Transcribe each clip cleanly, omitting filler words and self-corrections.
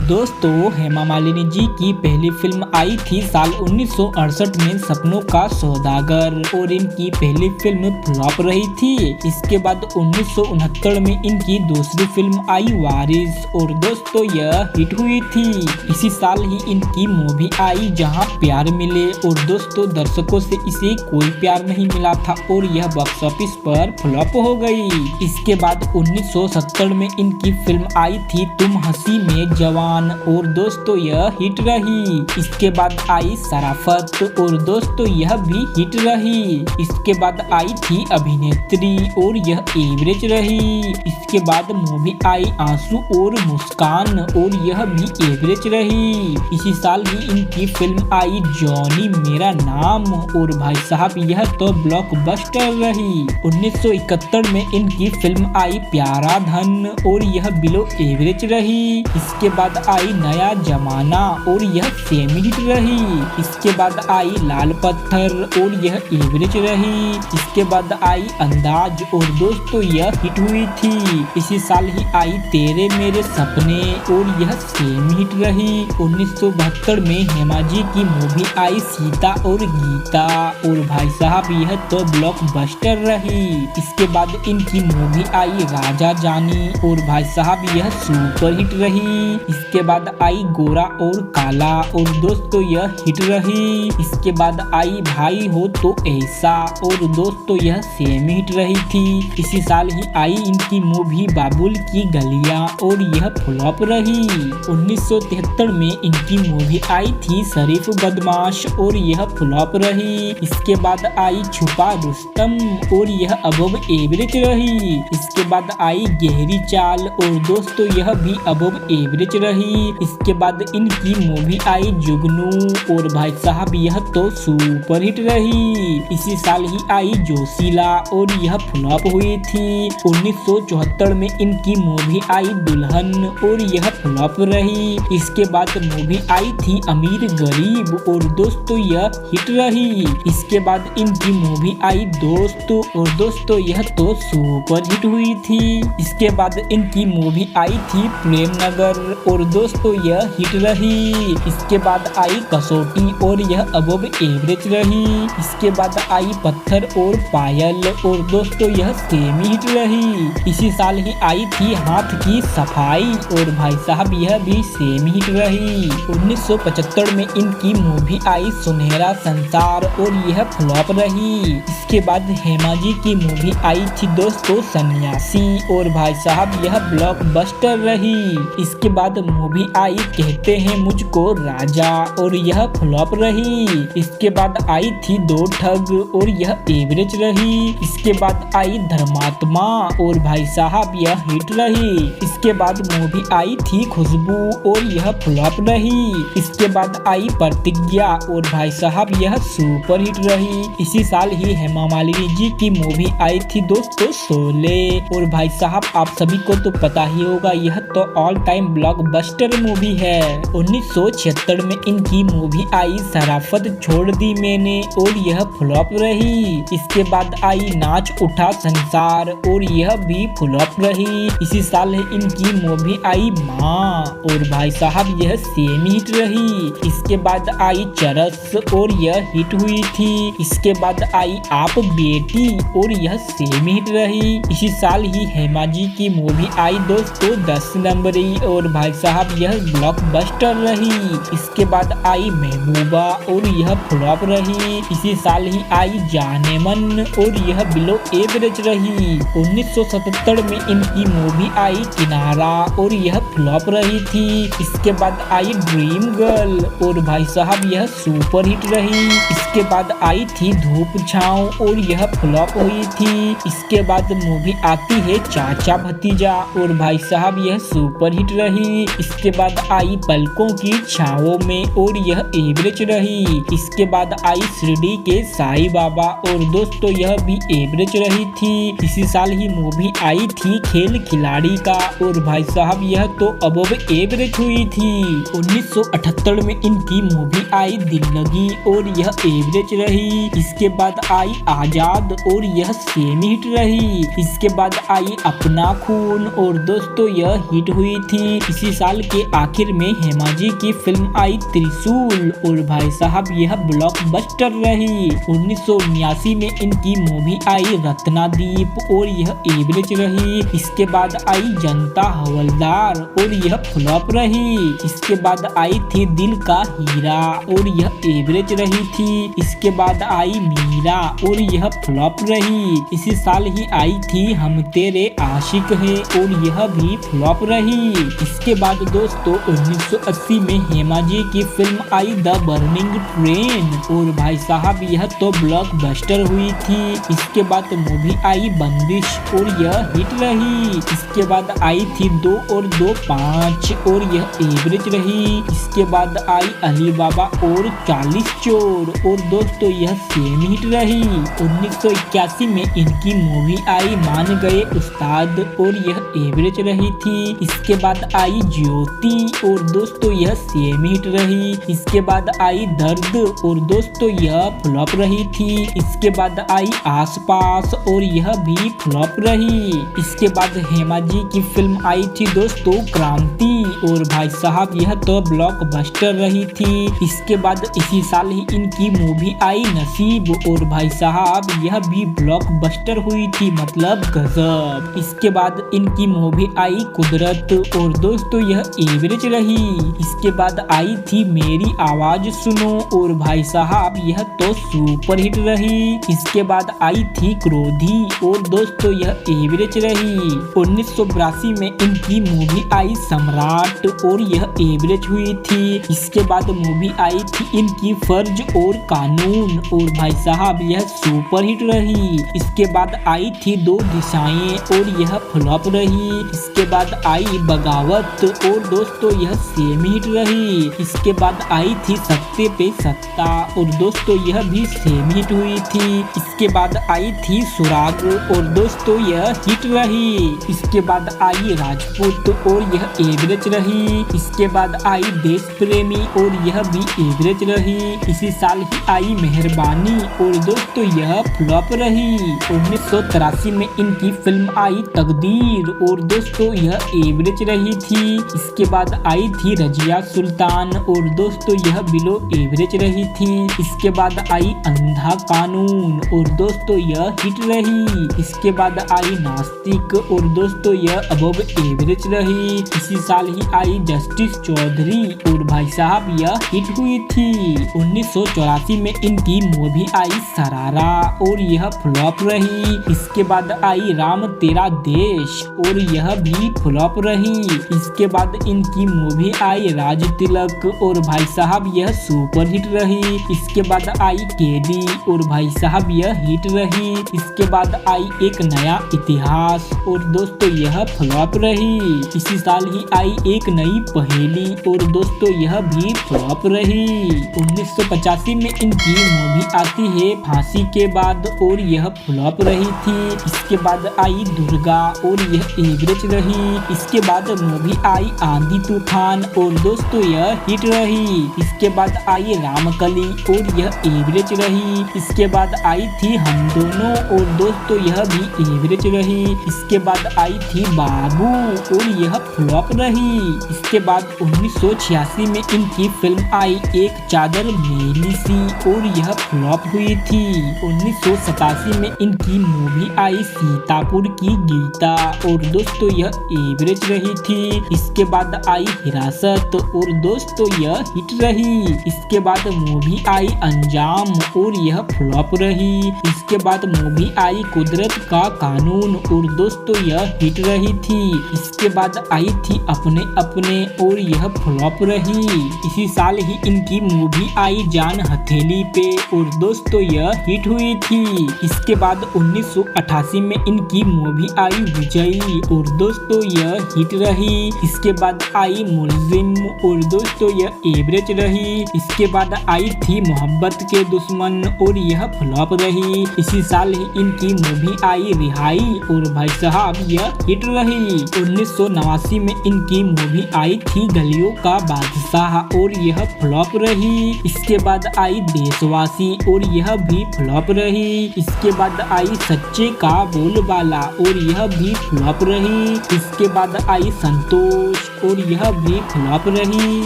दोस्तों, हेमा मालिनी जी की पहली फिल्म आई थी साल 1968 में सपनों का सौदागर और इनकी पहली फिल्म फ्लॉप रही थी। इसके बाद 1969 में इनकी दूसरी फिल्म आई वारिस और दोस्तों यह हिट हुई थी। इसी साल ही इनकी मूवी आई जहां प्यार मिले और दोस्तों दर्शकों से इसे कोई प्यार नहीं मिला था और यह बॉक्स ऑफिस पर फ्लॉप हो गई। इसके बाद 1970 में इनकी फिल्म आई थी तुम हंसी में जवान और दोस्तों यह हिट रही। इसके बाद आई शराफत और दोस्तों यह भी हिट रही। इसके बाद आई थी अभिनेत्री और यह एवरेज रही। इसके बाद मूवी आई आंसू और मुस्कान और यह भी एवरेज रही। इसी साल ही इनकी फिल्म आई जॉनी मेरा नाम और भाई साहब यह तो ब्लॉकबस्टर रही। 1971 में इनकी फिल्म आई प्यारा धन और यह बिलो एवरेज रही। इसके बाद आई नया जमाना और यह सेमी हिट रही। इसके बाद आई लाल पत्थर और यह एवरेज रही। इसके बाद आई अंदाज और दोस्तों यह हिट हुई थी। इसी साल ही आई तेरे मेरे सपने और यह सेमी हिट रही। 1972 में हेमा जी की मूवी आई सीता और गीता और भाई साहब यह तो ब्लॉकबस्टर रही। इसके बाद इनकी मूवी आई राजा जानी और भाई साहब यह सुपर हिट रही। इसके बाद आई गोरा और काला और दोस्तों यह हिट रही। इसके बाद आई भाई हो तो ऐसा और दोस्तों यह सेमी हिट रही थी। इसी साल ही आई इनकी मूवी बाबुल की गलियां और यह फ्लॉप रही। 1973 में इनकी मूवी आई थी शरीफ बदमाश और यह फ्लॉप रही। इसके बाद आई छुपा रुस्तम और यह अबव एवरेज रही। इसके बाद आई गहरी चाल और दोस्तों यह भी अबव एवरेज रही। इसके बाद इनकी मूवी आई जुगनू और भाई साहब यह तो सुपर हिट रही। इसी साल ही आई जोशीला और यह फ्लॉप हुई थी। 1974 में इनकी मूवी आई दुल्हन और यह फ्लॉप रही। इसके बाद मूवी आई थी अमीर गरीब और दोस्तों यह हिट रही। इसके बाद इनकी मूवी आई दोस्तों और दोस्तों यह तो सुपर हिट हुई थी। इसके बाद इनकी मूवी आई थी प्रेम नगर और दोस्तों यह हिट रही। इसके बाद आई कसौटी और यह अबव एवरेज रही। इसके बाद आई पत्थर और पायल और दोस्तों यह सेमी हिट रही। इसी साल ही आई थी हाथ की सफाई और भाई साहब यह भी सेमी हिट रही। 1975 में इनकी मूवी आई सुनहरा संसार और यह फ्लॉप रही। इसके बाद हेमा जी की मूवी आई थी दोस्तों सन्यासी और भाई साहब यह ब्लॉकबस्टर रही। इसके बाद मूवी आई कहते हैं मुझको राजा और यह फ्लॉप रही। इसके बाद आई थी दो ठग और यह एवरेज रही। इसके बाद आई धर्मात्मा और भाई साहब यह हिट रही। इसके बाद मूवी आई थी खुशबू और यह फ्लॉप रही। इसके बाद आई प्रतिज्ञा और भाई साहब यह सुपर हिट रही। इसी साल ही हेमा मालिनी जी की मूवी आई थी दोस्तों शोले और भाई साहब आप सभी को तो पता ही होगा यह तो ऑल टाइम ब्लॉकबस्टर मूवी है। 1976 में इनकी मूवी आई शराफत छोड़ दी मैंने और यह फ्लॉप रही। इसके बाद आई नाच उठा संसार और यह भी फ्लॉप रही। इसी साल इनकी मूवी आई माँ और भाई साहब यह सेमी हिट रही। इसके बाद आई चरस और यह हिट हुई थी। इसके बाद आई आप बेटी और यह सेमी हिट रही। इसी साल ही हेमा जी की मूवी आई दोस्तों 10 नंबरी और भाई साहब यह ब्लॉकबस्टर रही। इसके बाद आई महबूबा और यह फ्लॉप रही। इसी साल ही आई जाने मन और यह बिलो एवरेज रही। 1977 में इनकी मूवी आई किनारा और यह फ्लॉप रही थी। इसके बाद आई ड्रीम गर्ल और भाई साहब यह सुपर हिट रही। इसके बाद आई थी धूप छाँव और यह फ्लॉप हुई थी। इसके बाद मूवी आती है चाचा भतीजा और भाई साहब यह सुपर हिट रही। इसके बाद आई पलकों की छावों में और यह एवरेज रही। इसके बाद आई शिरडी के साईं बाबा और दोस्तों यह भी एवरेज रही थी। इसी साल ही मूवी आई थी खेल खिलाड़ी का और भाई साहब यह तो अबव एवरेज हुई थी। 1978 में इनकी मूवी आई दिल लगी और यह एवरेज रही। इसके बाद आई आजाद और यह सेमी हिट रही। इसके बाद आई अपना खून और दोस्तों यह हिट हुई थी। इसी साल साल के आखिर में हेमा जी की फिल्म आई त्रिशूल और भाई साहब यह ब्लॉकबस्टर रही। 1979 में इनकी मूवी आई रत्नादीप और यह एवरेज रही। इसके बाद आई जनता हवलदार और यह फ्लॉप रही। इसके बाद आई थी दिल का हीरा और यह एवरेज रही थी। इसके बाद आई मीरा और यह फ्लॉप रही। इसी साल ही आई थी हम तेरे आशिक हैं और यह भी फ्लॉप रही। इसके बाद दोस्तों 1980 में हेमा जी की film I the burning train और भाई साहब यह तो ब्लॉकबस्टर हुई थी। इसके बाद मूवी आई बंदिश और यह हिट रही। इसके बाद आई थी 2 और 2 5 और यह एवरेज रही। इसके बाद आई अली बाबा और 40 चोर और दोस्तों यह सेम हिट रही। 1981 में इनकी मूवी आई मान गए उस्ताद और यह एवरेज रही थी। इसके बाद आई ज्योति और दोस्तों यह सेम हिट रही। इसके बाद आई दर्द और दोस्तों यह फ्लॉप रही थी। इसके बाद आई आसपास और यह भी फ्लॉप रही। इसके बाद हेमा जी की फिल्म आई थी दोस्तों क्रांति और भाई साहब यह तो ब्लॉकबस्टर रही थी। इसके बाद इसी साल ही इनकी मूवी आई नसीब और भाई साहब यह भी ब्लॉकबस्टर हुई थी, मतलब गजब। इसके बाद इनकी मूवी आई कुदरत और दोस्तों यह एवरेज रही। इसके बाद आई थी मेरी आवाज सुनो और भाई साहब यह तो सुपर हिट रही। इसके बाद आई थी क्रोधी और दोस्तों यह एवरेज रही। 1982 में इनकी मूवी आई सम्राट और यह एवरेज हुई थी। इसके बाद मूवी आई थी इनकी फर्ज और कानून और भाई साहब यह सुपर हिट रही। इसके बाद आई थी 2 दिशाएं और यह फ्लॉप रही। इसके बाद आई बगावत और दोस्तों यह सेम हिट रही। इसके बाद आई थी सत्ते पे सत्ता और दोस्तों यह भी सेम हिट हुई थी। इसके बाद आई थी सुराग और दोस्तों यह हिट रही। इसके बाद आई राजपूत और यह एवरेज रही। इसके बाद आई देश प्रेमी और यह भी एवरेज रही। इसी साल ही आई मेहरबानी और दोस्तों यह फ्लॉप रही। 1983 में इनकी फिल्म आई तकदीर और दोस्तों यह एवरेज रही थी। इसके बाद आई थी रजिया सुल्तान और दोस्तों यह बिलो एवरेज रही थी। इसके बाद आई अंधा कानून और दोस्तों यह हिट रही। इसके बाद आई नास्तिक और दोस्तों यह अबव एवरेज रही। इसी साल ही आई जस्टिस चौधरी और भाई साहब यह हिट हुई थी। 1984 में इनकी मूवी आई सरारा और यह फ्लॉप रही। इसके बाद आई राम तेरा देश और यह भी फ्लॉप रही। इसके बाद इनकी मूवी आई राज तिलक और भाई साहब यह सुपर हिट रही। इसके बाद आई केडी और भाई साहब यह हिट रही। इसके बाद आई एक नया इतिहास और दोस्तों यह फ्लॉप रही। इसी साल ही आई एक नई पहेली और दोस्तों यह भी फ्लॉप रही। 1985 में इनकी मूवी आती है फांसी के बाद और यह फ्लॉप रही थी। इसके बाद आई दुर्गा और यह एवरेज रही। इसके बाद मूवी आई आंधी तूफान और दोस्तों यह हिट रही। इसके बाद आई रामकली और यह एवरेज रही। इसके बाद आई थी हम दोनों और दोस्तों यह भी एवरेज रही। इसके बाद आई थी बाबू और यह फ्लॉप रही। इसके बाद 1986 में इनकी फिल्म आई एक चादर मेली सी और यह फ्लॉप हुई थी। 1987 में इनकी मूवी आई सीतापुर की गीता और दोस्तों यह एवरेज रही थी। इसके बाद आई हिरासत और दोस्तों यह हिट रही। इसके बाद मूवी आई अंजाम और यह फ्लॉप रही। इसके बाद मूवी आई कुदरत का कानून और दोस्तों यह हिट रही थी। इसके बाद आई थी अपने अपने और यह फ्लॉप रही। इसी साल ही इनकी मूवी आई जान हथेली पे और दोस्तों यह हिट हुई थी। इसके बाद 1988 में इनकी मूवी आई विजयी और दोस्तों यह हिट रही। इसके बाद आई मुल्जिम और दोस्तों यह एवरेज रही। इसके बाद आई थी मोहब्बत के दुश्मन और यह फ्लॉप रही। इसी साल ही इनकी मूवी आई रिहाई और भाई साहब यह हिट रही। 1989 में इनकी मूवी आई थी गलियों का बादशाह और यह फ्लॉप रही। इसके बाद आई देशवासी और यह भी फ्लॉप रही। इसके बाद आई सच्चे का बोलबाला और यह भी फ्लॉप रही। इसके बाद आई संतोष और यह भी फ्लॉप रही।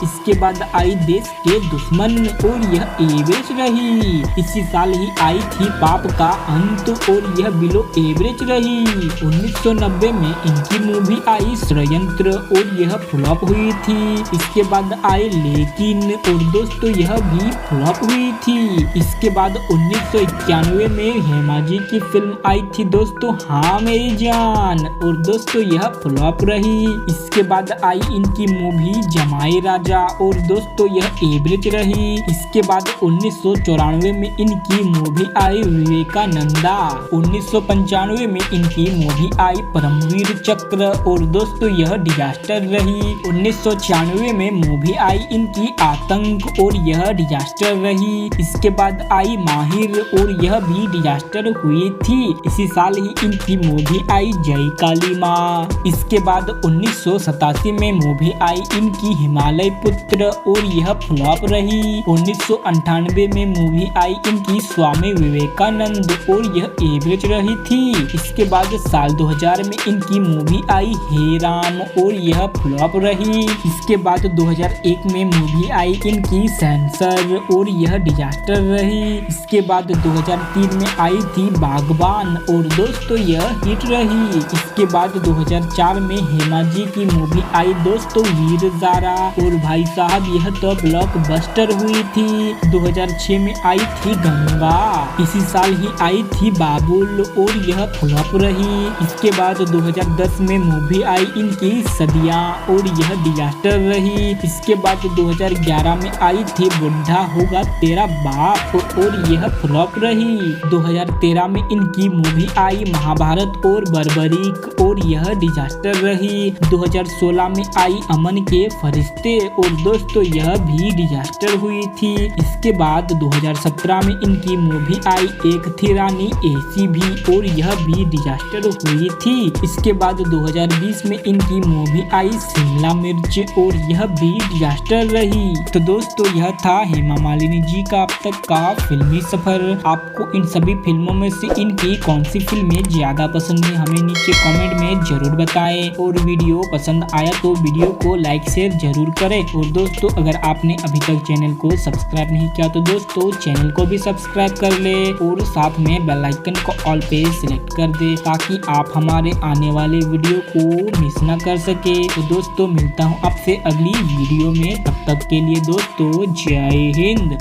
इसके बाद आई देश के दुश्मन और यह एवरेज रही। इसी साल ही आई थी पाप का अंत और यह बिलो एवरेज रही। 1990 में इनकी मूवी आई षड्यंत्र और यह फ्लॉप हुई थी। इसके बाद आई लेकिन और दोस्तों यह भी फ्लॉप हुई थी। इसके बाद 1991 में हेमा जी की फिल्म आई थी दोस्तों हाँ मेरी जान और दोस्तों यह फ्लॉप रही। इसके बाद आई इनकी मूवी जमाई राजा और दोस्तों यह एवरेज रही। इसके बाद 1994 में इनकी मूवी आई विवेकानंदा। 1995 में इनकी मूवी आई परमवीर चक्र और दोस्तों यह डिजास्टर रही। 1996 में मूवी आई इनकी आतंक और यह डिजास्टर रही। इसके बाद आई माहिर और यह भी डिजास्टर हुई थी। इसी साल ही इनकी मूवी आई जय काली माँ। इसके बाद 1987 में मूवी आई इनकी हिमालय पुत्र और यह फ्लॉप रही। 1998 में मूवी आई इनकी स्वामी विवेकानंद और यह एवरेज रही थी। इसके बाद साल 2000 में इनकी मूवी आई हे राम और यह फ्लॉप रही। इसके बाद 2001 में मूवी आई इनकी सेंसर और यह डिजास्टर रही। इसके बाद 2003 में आई थी बागबान और दोस्तों यह हिट रही। इसके बाद 2004 में हेमा जी की मूवी आई दोस्तों वीर ज़ारा और भाई साहब यह तो ब्लॉकबस्टर हुई थी। 2006 में आई थी गंगा। इसी साल ही आई थी बाबुल और यह फ्लॉप रही। इसके बाद 2010 में मूवी आई इनकी सदियां और यह डिजास्टर रही। इसके बाद 2011 में आई थी बुढ़ा होगा तेरा बाप और यह फ्लॉप रही। 2013 में इनकी मूवी आई महाभारत और बर्बरीक और यह डिजास्टर रही। 2016 में आई अमन के फरिश्ते और दोस्तों यह भी डिजास्टर हुई थी। इसके बाद 2017 में इनकी मूवी आई एक थी रानी ऐसी भी और यह भी डिजास्टर हुई थी। इसके बाद 2020 में इनकी मूवी आई शिमला मिर्च और यह भी डिजास्टर रही। तो दोस्तों यह था हेमा मालिनी जी का अब तक का फिल्मी सफर। आपको इन सभी फिल्मों में से इनकी कौन सी फिल्में ज्यादा पसंद है हमें नीचे कमेंट में जरूर बताएं। और वीडियो पसंद आया तो वीडियो को लाइक शेयर जरूर करें। और दोस्तों अगर आपने अभी तक चैनल को सब्सक्राइब नहीं किया तो दोस्तों चैनल को भी सब्सक्राइब कर ले और साथ में बेल आइकन को ऑल पे सिलेक्ट कर दे ताकि आप हमारे आने वाले वीडियो को मिस ना कर सके। तो दोस्तों मिलता हूँ आपसे अगली वीडियो में, तब तक के लिए दोस्तों जय हिंद।